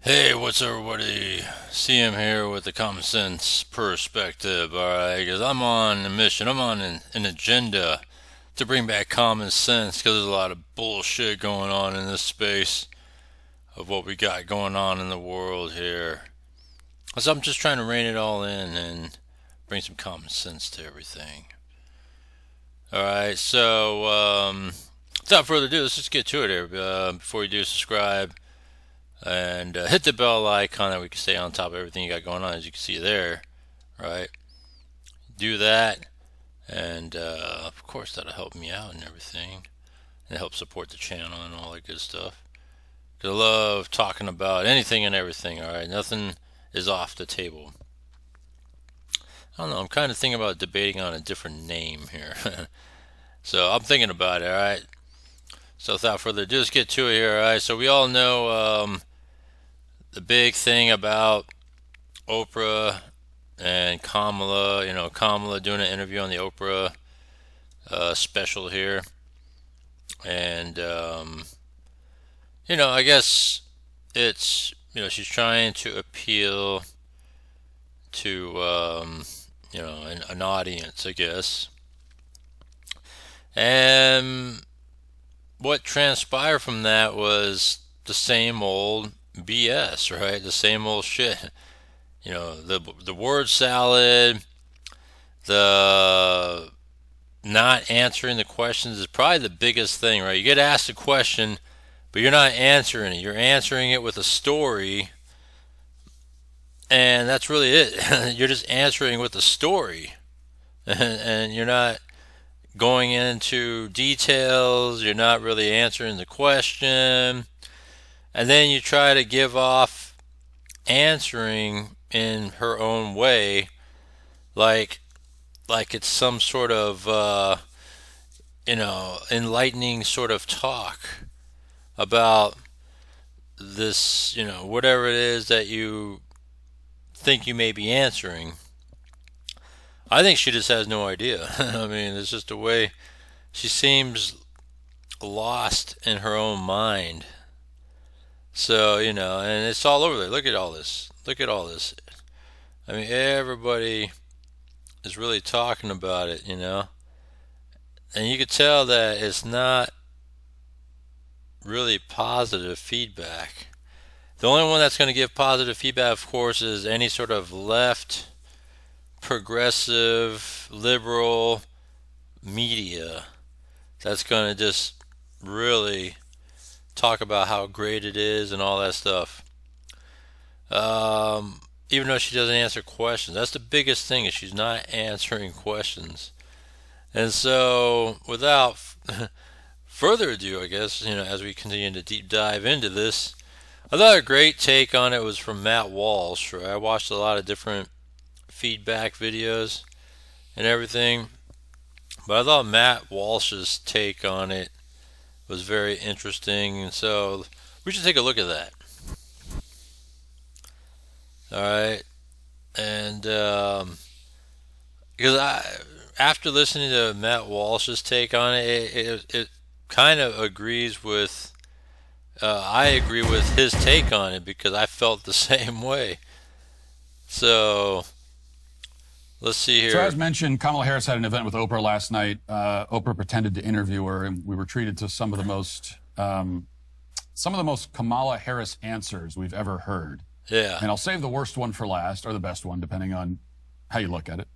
Hey, what's everybody? CM here with the common sense perspective, alright? Because I'm on a mission, I'm on an agenda to bring back common sense because there's a lot of bullshit going on in this space of what we got going on in the world here. So I'm just trying to rein it all in and bring some common sense to everything. Alright, without further ado, let's just get to it here. Before you do, subscribe and hit the bell icon that we can stay on top of everything you got going on, as you can see there, right? Do that, and of course that'll help me out and everything, and help support the channel and all that good stuff. 'Cause I love talking about anything and everything. All right, nothing is off the table. I don't know. I'm kind of thinking about debating on a different name here, so I'm thinking about it. All right. So without further ado, let's get to it here. All right. So we all know the big thing about Oprah and Kamala. You know, Kamala doing an interview on the Oprah special here, and I guess it's she's trying to appeal to an audience, I guess, and what transpired from that was the same old BS, right? The same old shit. The word salad, the not answering the questions is probably the biggest thing, right? You get asked a question, but you're not answering it. You're answering it with a story, and that's really it. You're just answering with a story, and you're not going into details. You're not really answering the question, and then you try to give off answering in her own way, like it's some sort of enlightening sort of talk about this, whatever it is that you think you may be answering. I think she just has no idea. I mean, it's just a way she seems lost in her own mind. So, and it's all over there. Look at all this. Look at all this. I mean, everybody is really talking about it, And you could tell that it's not really positive feedback. The only one that's going to give positive feedback, of course, is any sort of left, progressive, liberal media that's going to just really talk about how great it is and all that stuff. Even though she doesn't answer questions, that's the biggest thing, is she's not answering questions. And so, without further ado, I guess, as we continue to deep dive into this, I thought a great take on it was from Matt Walsh. Right? I watched a lot of different feedback videos and everything, but I thought Matt Walsh's take on it was very interesting, and so we should take a look at that. All right, and because after listening to Matt Walsh's take on it, it kind of agrees with. I agree with his take on it because I felt the same way. So let's see here. So as mentioned, Kamala Harris had an event with Oprah last night. Oprah pretended to interview her, and we were treated to some of the most Kamala Harris answers we've ever heard. Yeah. And I'll save the worst one for last, or the best one, depending on how you look at it.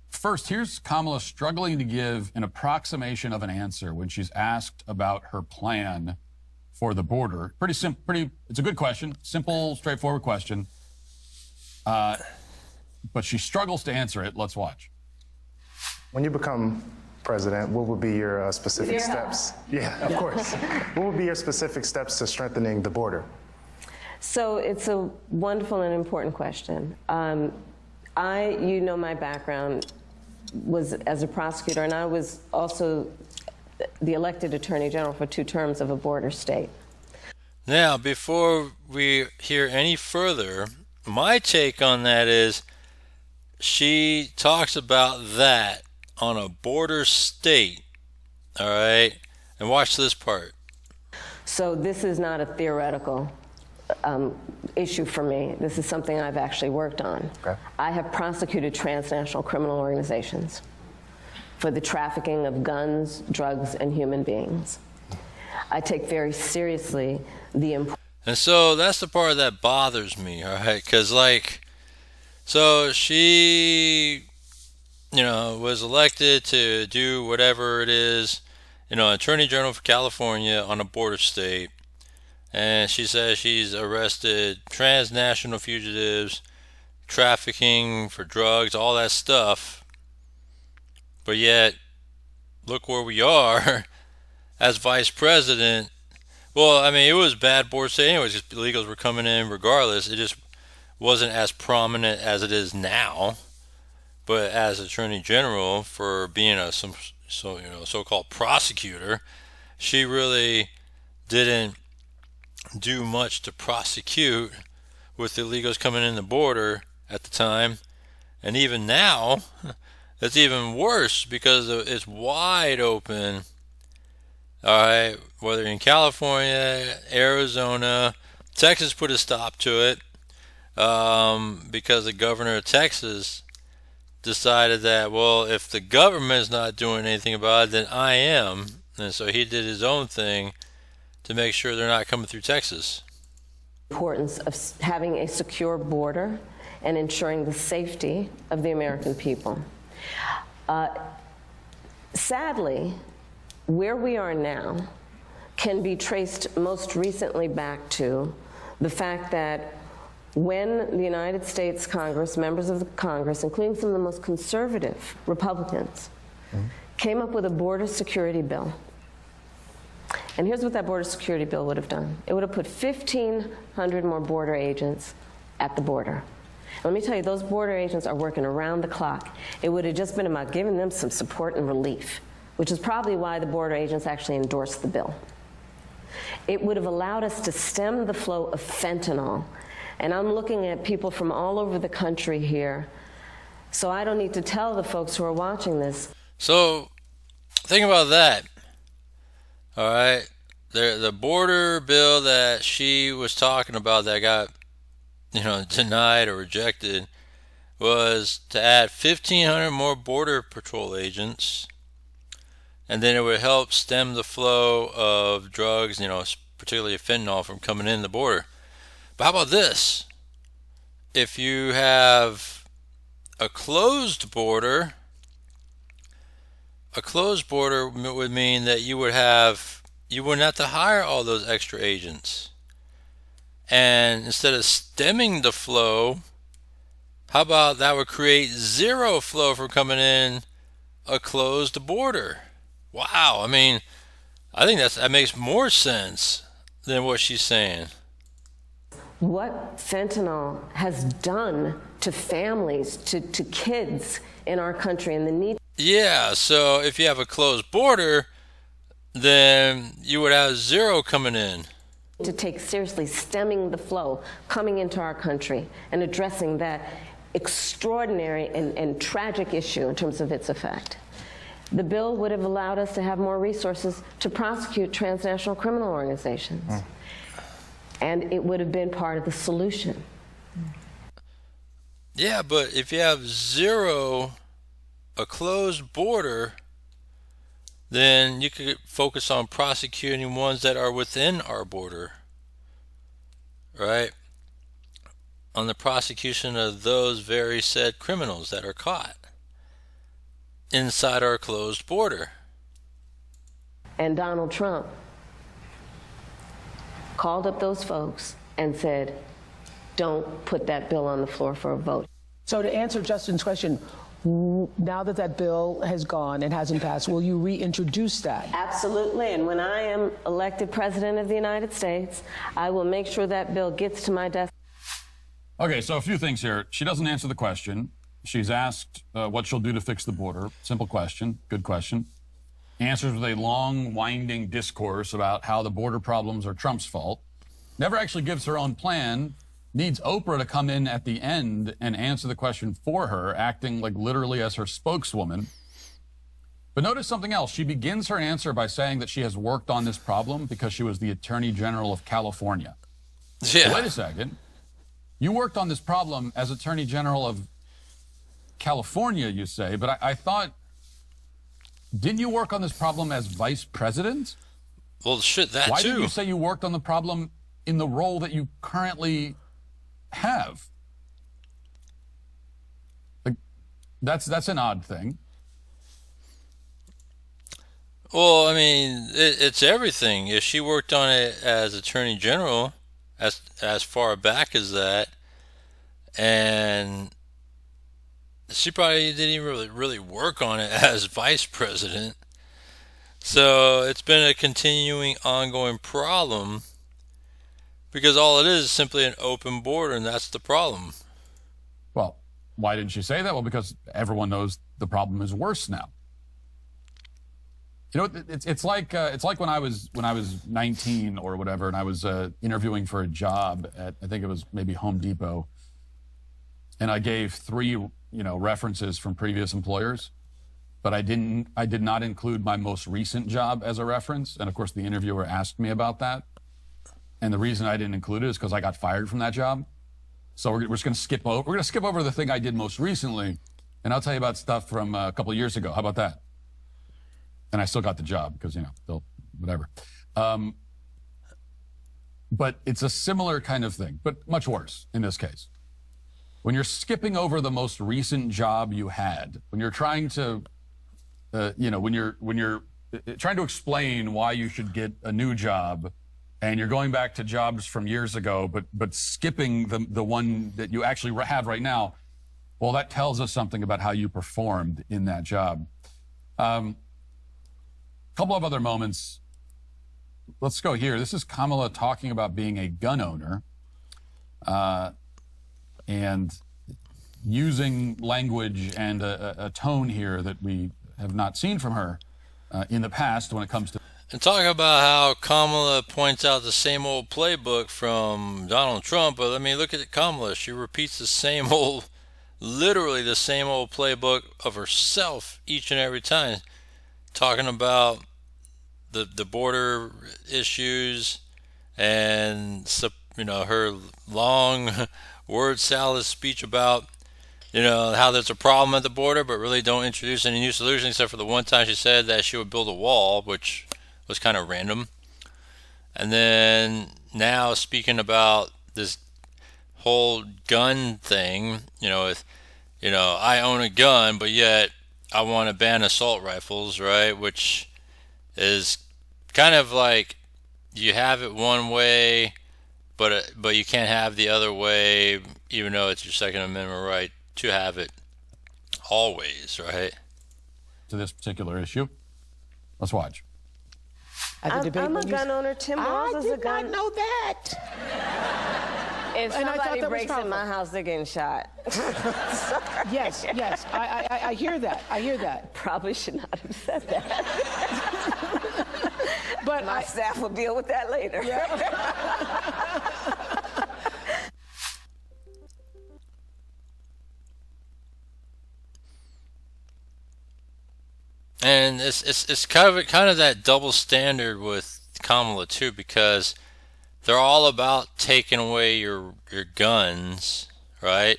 First, here's Kamala struggling to give an approximation of an answer when she's asked about her plan for the border. Pretty simple. It's a good question. Simple, straightforward question. But she struggles to answer it. Let's watch. When you become president, what would be your specific steps? Yeah, of course. What would be your specific steps to strengthening the border? So it's a wonderful and important question. My background was as a prosecutor, and I was also the elected attorney general for 2 terms of a border state. Now, before we hear any further, my take on that is she talks about that on a border state, all right? And watch this part. So this is not a theoretical issue for me. This is something I've actually worked on. Okay. I have prosecuted transnational criminal organizations for the trafficking of guns, drugs, and human beings. I take very seriously the importance. And so that's the part that bothers me, all right? Because, like, so she, was elected to do whatever it is, Attorney General for California on a border state. And she says she's arrested transnational fugitives, trafficking for drugs, all that stuff. But yet, look where we are as vice president. Well, I mean, it was bad border state anyways, because illegals were coming in regardless. It just wasn't as prominent as it is now. But as Attorney General, for being a so-called prosecutor, she really didn't do much to prosecute with illegals coming in the border at the time. And even now, it's even worse because it's wide open. All right, whether in California, Arizona, Texas put a stop to it because the governor of Texas decided that, well, if the government's not doing anything about it, then I am. And so he did his own thing to make sure they're not coming through Texas. Importance of having a secure border and ensuring the safety of the American people. Sadly, where we are now can be traced most recently back to the fact that when the United States Congress, members of the Congress, including some of the most conservative Republicans, came up with a border security bill. And here's what that border security bill would have done. It would have put 1,500 more border agents at the border. And let me tell you, those border agents are working around the clock. It would have just been about giving them some support and relief, which is probably why the border agents actually endorsed the bill. It would have allowed us to stem the flow of fentanyl. And I'm looking at people from all over the country here, so I don't need to tell the folks who are watching this. So think about that. All right, the border bill that she was talking about that got, denied or rejected was to add 1,500 more border patrol agents, and then it would help stem the flow of drugs, particularly fentanyl, from coming in the border. But how about this? If you have a closed border would mean that you wouldn't have to hire all those extra agents. And instead of stemming the flow, how about that would create zero flow from coming in a closed border? Wow, I mean, I think that makes more sense than what she's saying. What fentanyl has done to families, to kids in our country, and the need. Yeah, so if you have a closed border, then you would have zero coming in. To take seriously stemming the flow coming into our country and addressing that extraordinary and tragic issue in terms of its effect. The bill would have allowed us to have more resources to prosecute transnational criminal organizations. And it would have been part of the solution. Yeah, but if you have a closed border, then you could focus on prosecuting ones that are within our border, right? On the prosecution of those very said criminals that are caught inside our closed border. And Donald Trump called up those folks and said, don't put that bill on the floor for a vote. So to answer Justin's question, now that that bill has gone and hasn't passed, will you reintroduce that? Absolutely. And when I am elected president of the United States, I will make sure that bill gets to my desk. Okay, so a few things here. She doesn't answer the question. She's asked what she'll do to fix the border. Simple question. Good question. Answers with a long, winding discourse about how the border problems are Trump's fault. Never actually gives her own plan. Needs Oprah to come in at the end and answer the question for her, acting like literally as her spokeswoman. But notice something else. She begins her answer by saying that she has worked on this problem because she was the Attorney General of California. Yeah. So wait a second. You worked on this problem as Attorney General of California, you say, but I thought, didn't you work on this problem as Vice President? Well, shit, that Why too. didn't you say you worked on the problem in the role that you currently have? Like, that's an odd thing. Well, I mean, it's everything. If she worked on it as Attorney General, as far back as that, and she probably didn't even really work on it as Vice President. So it's been a continuing, ongoing problem because all it is simply an open border, and that's the problem. Well, why didn't you say that? Well, because everyone knows the problem is worse now. You know, it's like when I was 19 or whatever, and I was interviewing for a job at, I think it was maybe Home Depot, and I gave 3 references from previous employers, but I did not include my most recent job as a reference, and of course the interviewer asked me about that, and the reason I didn't include it is because I got fired from that job. So we're just going to skip over. We're going to skip over the thing I did most recently, and I'll tell you about stuff from a couple of years ago. How about that? And I still got the job because, they'll, whatever. But it's a similar kind of thing, but much worse in this case. When you're skipping over the most recent job you had, when you're trying to, when you're trying to explain why you should get a new job, and you're going back to jobs from years ago, but skipping the one that you actually have right now, well, that tells us something about how you performed in that job. Couple of other moments. Let's go here. This is Kamala talking about being a gun owner and using language and a tone here that we have not seen from her in the past when it comes to. And talking about how Kamala points out the same old playbook from Donald Trump, but I mean, look at Kamala. She repeats the same old, literally the same old playbook of herself each and every time. Talking about the border issues and her long word salad speech about how there's a problem at the border, but really don't introduce any new solutions except for the one time she said that she would build a wall, which was kind of random. And then now speaking about this whole gun thing, I own a gun, but yet I want to ban assault rifles, right? Which is kind of like you have it one way, but you can't have the other way, even though it's your Second Amendment right to have it always, right? To this particular issue. Let's watch. I'm a gun owner. Tim Walz is a gun. I did not know that. If And I thought somebody that was breaks in powerful. my house, they're getting shot. Sorry. Yes. I hear that. I hear that. Probably should not have said that. But My staff will deal with that later. And it's kind of that double standard with Kamala too, because they're all about taking away your guns, right?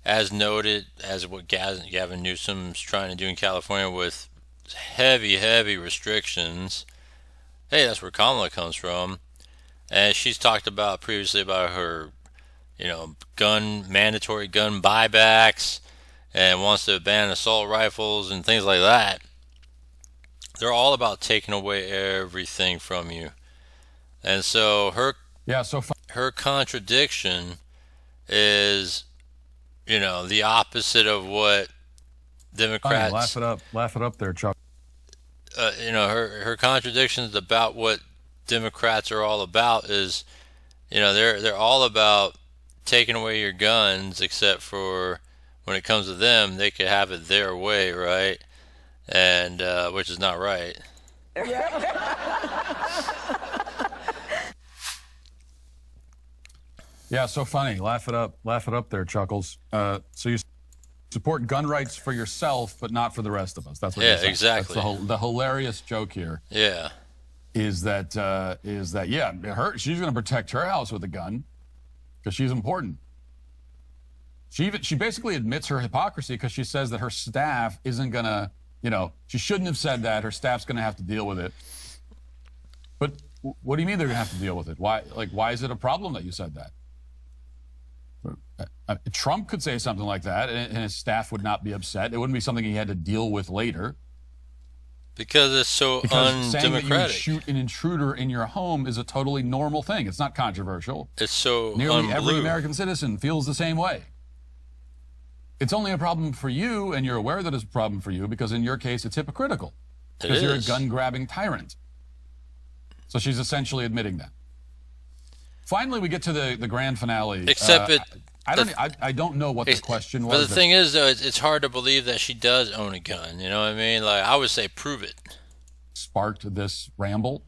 As noted, as what Gavin Newsom's trying to do in California with heavy restrictions. Hey, that's where Kamala comes from. And she's talked about previously about her, mandatory gun buybacks, and wants to ban assault rifles and things like that. They're all about taking away everything from you. And so her contradiction is, the opposite of what Democrats. Laugh it up there, Chuck. Her contradictions about what Democrats are all about is, they're all about taking away your guns, except for when it comes to them, they could have it their way, right? And which is not right. Yeah, so funny. Laugh it up there, Chuckles. So you support gun rights for yourself, but not for the rest of us. That's what you're saying. Exactly. That's the hilarious joke here. Yeah. Is that she's going to protect her house with a gun, because she's important. She basically admits her hypocrisy because she says that her staff isn't going to, she shouldn't have said that. Her staff's going to have to deal with it. But what do you mean they're going to have to deal with it? Why is it a problem that you said that? Trump could say something like that, and his staff would not be upset. It wouldn't be something he had to deal with later. Because it's so undemocratic. Saying that you would shoot an intruder in your home is a totally normal thing. It's not controversial. It's so Nearly every American citizen feels the same way. It's only a problem for you, and you're aware that it's a problem for you, because in your case, it's hypocritical. Because you're a gun-grabbing tyrant. So she's essentially admitting that. Finally, we get to the grand finale. Except I don't know what the question was. But the thing is, though, it's hard to believe that she does own a gun. You know what I mean? Like, I would say prove it. Sparked this ramble,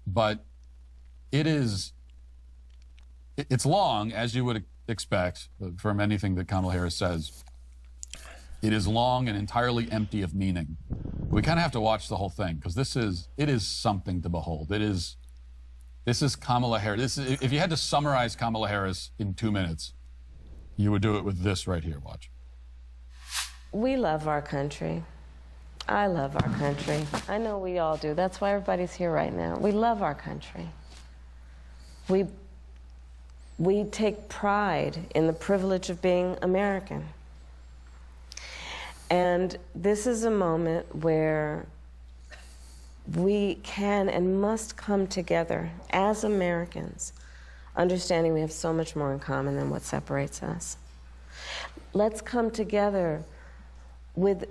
but it's long, as you would expect from anything that Kamala Harris says. It is long and entirely empty of meaning. We kind of have to watch the whole thing because it is something to behold. This is Kamala Harris. If you had to summarize Kamala Harris in 2 minutes, you would do it with this right here. Watch. We love our country. I love our country. I know we all do. That's why everybody's here right now. We love our country. We take pride in the privilege of being American. And this is a moment where we can and must come together as Americans, understanding we have so much more in common than what separates us. Let's come together with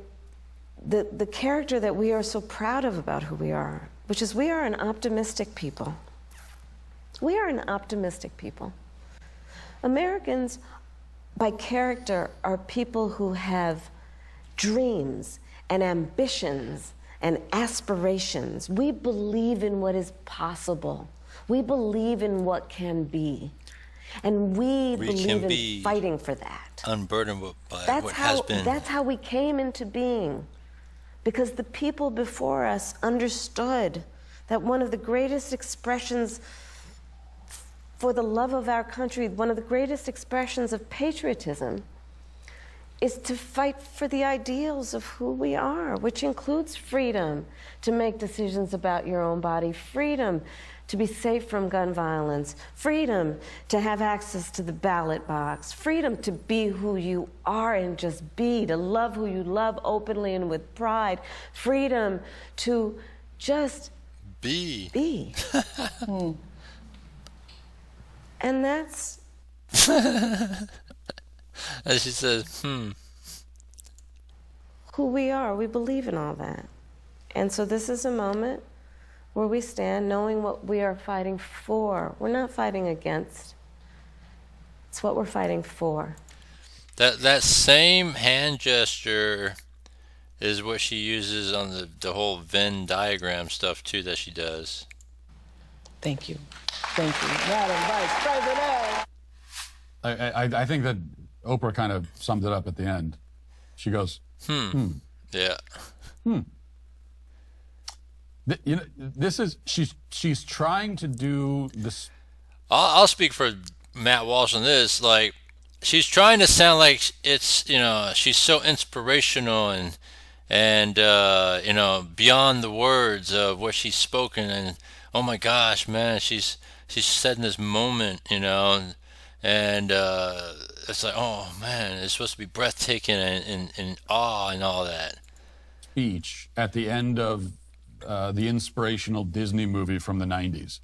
the character that we are so proud of about who we are, which is we are an optimistic people. We are an optimistic people. Americans, by character, are people who have dreams and ambitions and aspirations. We believe in what is possible. We believe in what can be. And we believe in fighting for that. Unburdened by what has been. That's how we came into being. Because the people before us understood that one of the greatest expressions for the love of our country, one of the greatest expressions of patriotism, is to fight for the ideals of who we are, which includes freedom to make decisions about your own body, freedom to be safe from gun violence, freedom to have access to the ballot box, freedom to be who you are and just be, to love who you love openly and with pride, freedom to just be. And that's... As she says, who we are. We believe in all that. And so this is a moment where we stand knowing what we are fighting for. We're not fighting against. It's what we're fighting for. That same hand gesture is what she uses on the whole Venn diagram stuff, too, that she does. Thank you. Thank you. Madam Vice President. I think that Oprah kind of summed it up at the end. She goes, Yeah. This is she's trying to do this. I'll speak for Matt Walsh on this. Like, she's trying to sound like it's, she's so inspirational and beyond the words of what she's spoken, and oh my gosh, man, she's setting this moment, and it's like, oh man, it's supposed to be breathtaking and awe and all that. Speech at the end of the inspirational Disney movie from the 90s.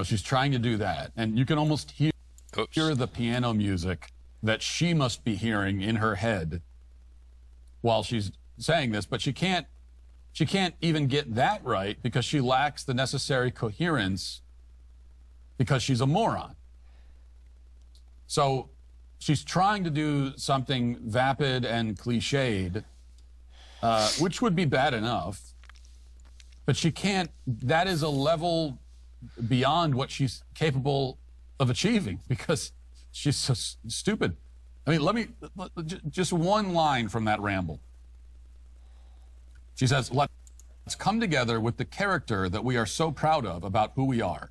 She's trying to do that, and you can almost hear the piano music that she must be hearing in her head while she's saying this, but she can't even get that right because she lacks the necessary coherence because she's a moron. So she's trying to do something vapid and cliched, which would be bad enough, but she can't. That is a level beyond what she's capable of achieving because she's so stupid. I mean, just one line from that ramble. She says, let's come together with the character that we are so proud of about who we are.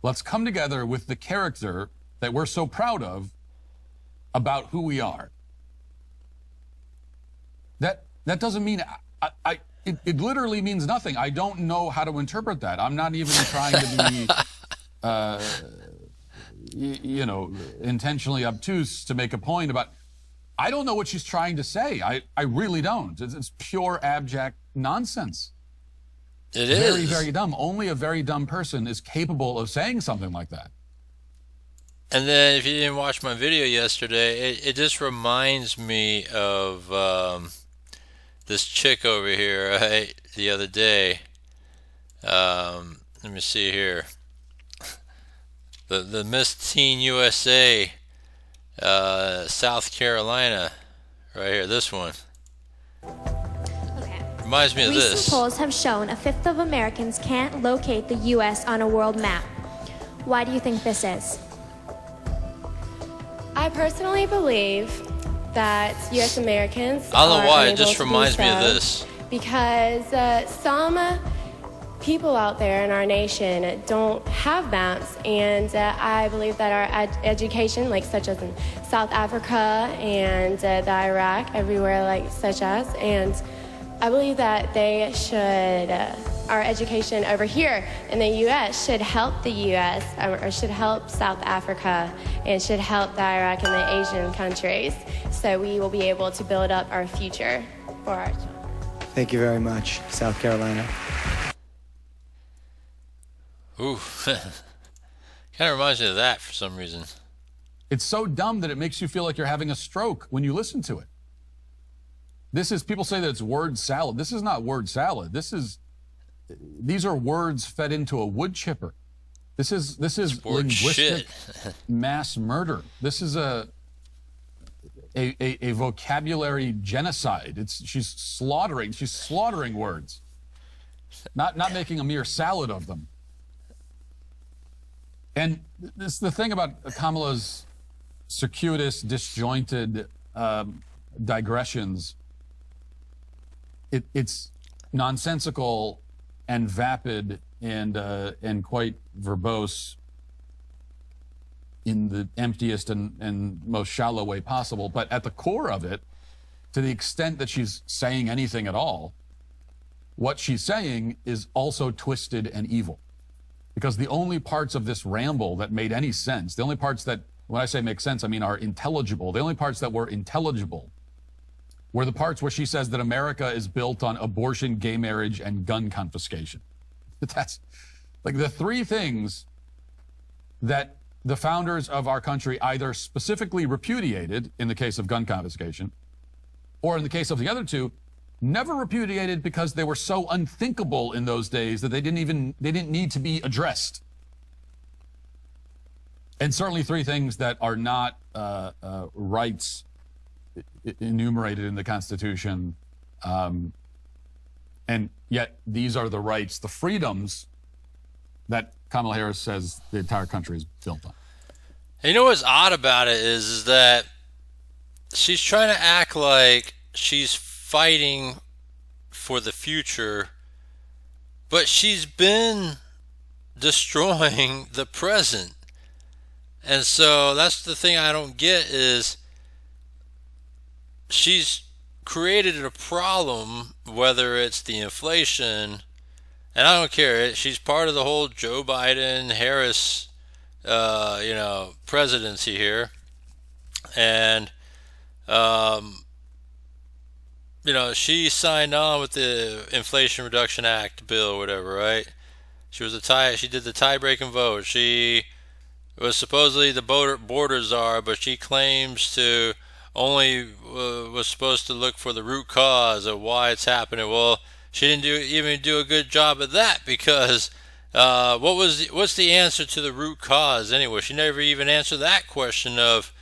Let's come together with the character that we're so proud of about who we are. That doesn't mean it literally means nothing. I don't know how to interpret that. I'm not even trying to be, intentionally obtuse to make a point about. I don't know what she's trying to say. I really don't. It's pure abject nonsense. It is very, very dumb. Only a very dumb person is capable of saying something like that. And then, if you didn't watch my video yesterday, it just reminds me of this chick over here, right? The other day. Let me see here. The Miss Teen USA, South Carolina, right here. This one. Okay. Reminds me of this. Recent polls have shown a fifth of Americans can't locate the U.S. on a world map. Why do you think this is? I personally believe that U.S. Americans I don't know are why, it unable just to do reminds me of so this. because some people out there in our nation don't have maps, and I believe that our education, like such as in South Africa and the Iraq, everywhere like such as, and I believe that they should, our education over here in the U.S. should help the U.S. Or should help South Africa and should help the Iraq and the Asian countries, so we will be able to build up our future for our children. Thank you very much, South Carolina. Ooh, kind of reminds me of that for some reason. It's so dumb that it makes you feel like you're having a stroke when you listen to it. People say that it's word salad. This is not word salad. These are words fed into a wood chipper. This is linguistic mass murder. This is a vocabulary genocide. She's slaughtering words, not making a mere salad of them. And this the thing about Kamala's circuitous, disjointed digressions. It's nonsensical and vapid and quite verbose in the emptiest and most shallow way possible. But at the core of it, to the extent that she's saying anything at all, what she's saying is also twisted and evil. Because the only parts of this ramble that made any sense, the only parts that, when I say make sense, I mean are intelligible, the only parts that were intelligible were the parts where she says that America is built on abortion, gay marriage, and gun confiscation. That's like the three things that the founders of our country either specifically repudiated in the case of gun confiscation, or in the case of the other two, never repudiated because they were so unthinkable in those days that they didn't need to be addressed. And certainly three things that are not rights enumerated in the Constitution, and yet these are the rights, the freedoms that Kamala Harris says the entire country is built on. And you know what's odd about it is that she's trying to act like she's fighting for the future, but she's been destroying the present. And so that's the thing I don't get is she's created a problem, whether it's the inflation, and I don't care. She's part of the whole Joe Biden, Harris, presidency here. And, she signed on with the Inflation Reduction Act bill or whatever, right? She did the tie-breaking vote. She was supposedly the border czar, but she claims to only was supposed to look for the root cause of why it's happening. Well, she didn't even do a good job at that, because what's the answer to the root cause anyway? She never even answered that question of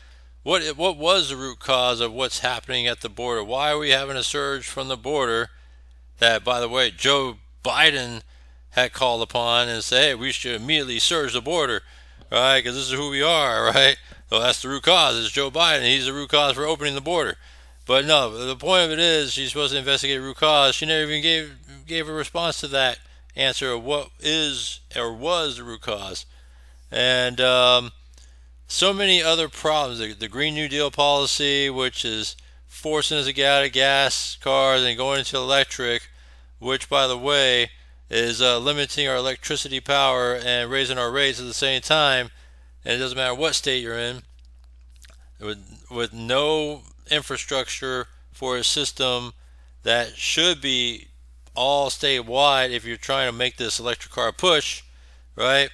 what was the root cause of what's happening at the border. Why are we having a surge from the border that, by the way, Joe Biden had called upon and said, hey, we should immediately surge the border, right? Because this is who we are, right? Well, that's the root cause. It's Joe Biden. He's the root cause for opening the border. But no, the point of it is she's supposed to investigate root cause. She never even gave a response to that answer of what is or was the root cause. and so many other problems. The Green New Deal policy, which is forcing us to get out of gas cars and going into electric, which, by the way, is limiting our electricity power and raising our rates at the same time. And it doesn't matter what state you're in, with no infrastructure for a system that should be all statewide if you're trying to make this electric car push, right?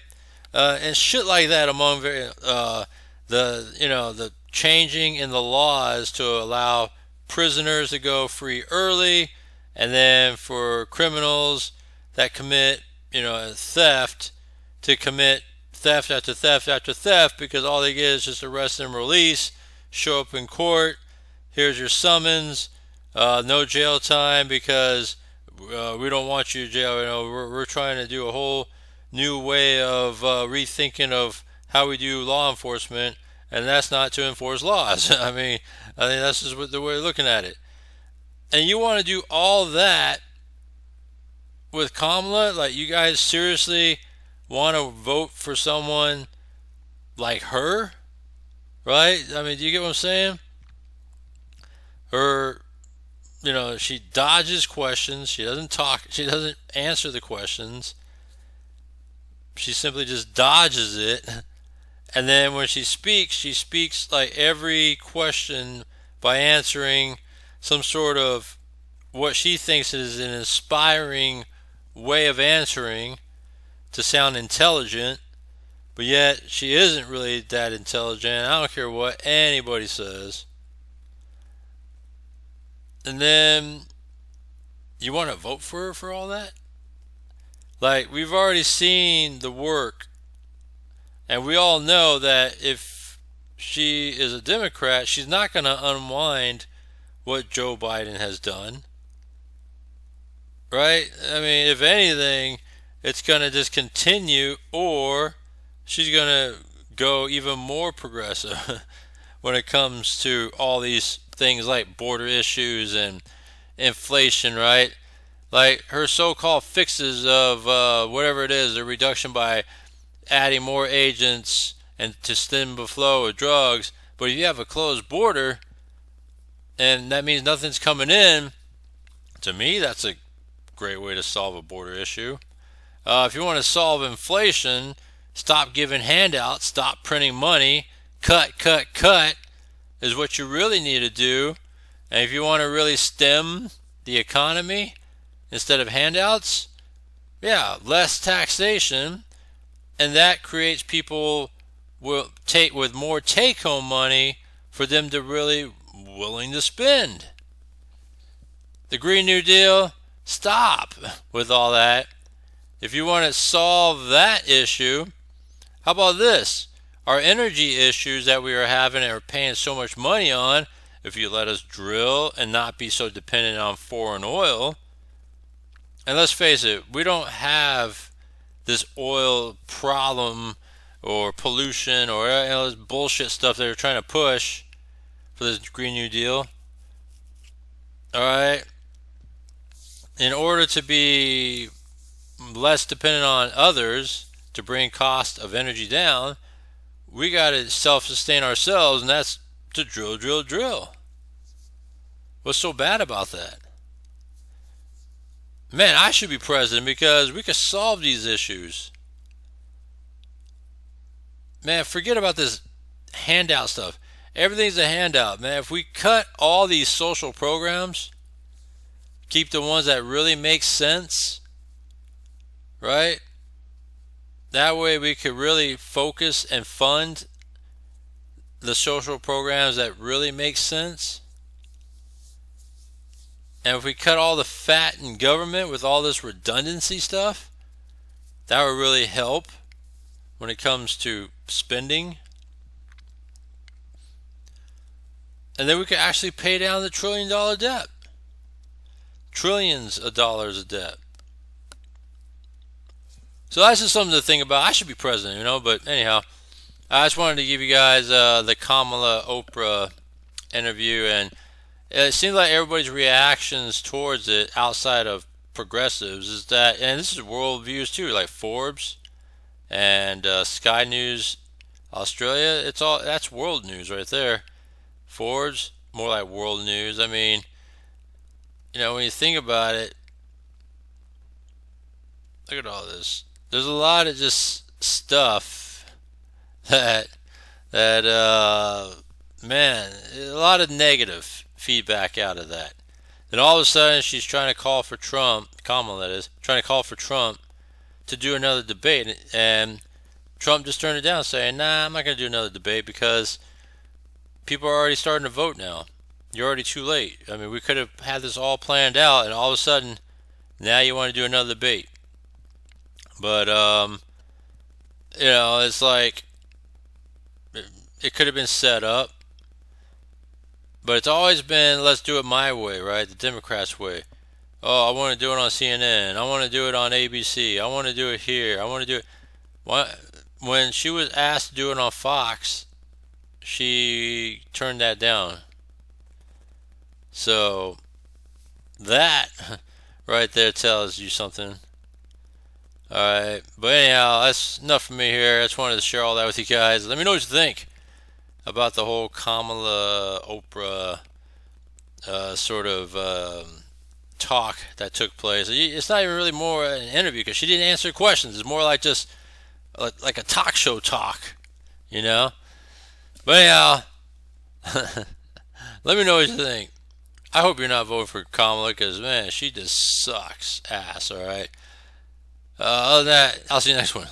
And shit like that, among the changing in the laws to allow prisoners to go free early, and then for criminals that commit theft to commit theft after theft after theft, because all they get is just arrest and release, show up in court, here's your summons, no jail time because we don't want you to jail. We're trying to do a whole new way of rethinking of how we do law enforcement, and that's not to enforce laws. I think that's just the way we're looking at it. And you want to do all that with Kamala? Like, you guys seriously want to vote for someone like her? Right? Do you get what I'm saying? Her, she dodges questions. She doesn't talk. She doesn't answer the questions. She simply just dodges it. And then when she speaks like every question by answering some sort of what she thinks is an inspiring way of answering to sound intelligent, but yet she isn't really that intelligent. I don't care what anybody says. And then you want to vote for her for all that? Like, we've already seen the work, and we all know that if she is a Democrat, she's not going to unwind what Joe Biden has done. Right? If anything, it's going to just continue, or she's going to go even more progressive when it comes to all these things like border issues and inflation, right? Like her so-called fixes of whatever it is, the reduction by adding more agents and to stem the flow of drugs. But if you have a closed border, and that means nothing's coming in, to me, that's a great way to solve a border issue. If you want to solve inflation, stop giving handouts, stop printing money, cut is what you really need to do. And if you want to really stem the economy instead of handouts, less taxation, and that creates people with more take-home money for them to really willing to spend. The Green New Deal, stop with all that. If you want to solve that issue, how about this? Our energy issues that we are having and are paying so much money on, if you let us drill and not be so dependent on foreign oil. And let's face it, we don't have this oil problem or pollution or this bullshit stuff that they're trying to push for this Green New Deal. All right? In order to be less dependent on others to bring cost of energy down, we got to self-sustain ourselves, and that's to drill. What's so bad about that? Man, I should be president because we could solve these issues. Man, forget about this handout stuff. Everything's a handout, man. If we cut all these social programs, keep the ones that really make sense, right? That way we could really focus and fund the social programs that really make sense. And if we cut all the fat in government with all this redundancy stuff, that would really help when it comes to spending. And then we could actually pay down the $1 trillion debt. Trillions of dollars of debt. So that's just something to think about. I should be president, but anyhow, I just wanted to give you guys the Kamala Oprah interview, and it seems like everybody's reactions towards it outside of progressives is that, and this is world views too, like Forbes, And Sky News Australia, it's all that's world news right there. Forbes, more like world news. I mean, when you think about it, look at all this. There's a lot of just stuff that man, a lot of negative feedback out of that. Then all of a sudden she's trying to call for Trump, Kamala that is, trying to call for Trump to do another debate, and Trump just turned it down, saying, "Nah, I'm not going to do another debate because people are already starting to vote now. You're already too late. I mean, we could have had this all planned out, and all of a sudden, now you want to do another debate." But it's like it could have been set up, but it's always been, let's do it my way, right? The Democrats' way. Oh, I want to do it on CNN. I want to do it on ABC. I want to do it here. I want to do it. When she was asked to do it on Fox, she turned that down. So that right there tells you something. Alright, but anyhow, that's enough from me here. I just wanted to share all that with you guys. Let me know what you think about the whole Kamala Oprah sort of talk that took place. It's not even really more an interview because she didn't answer questions. It's more like just like a talk show talk, you know? But anyhow, let me know what you think. I hope you're not voting for Kamala because, man, she just sucks ass, alright? Other than that, I'll see you next one.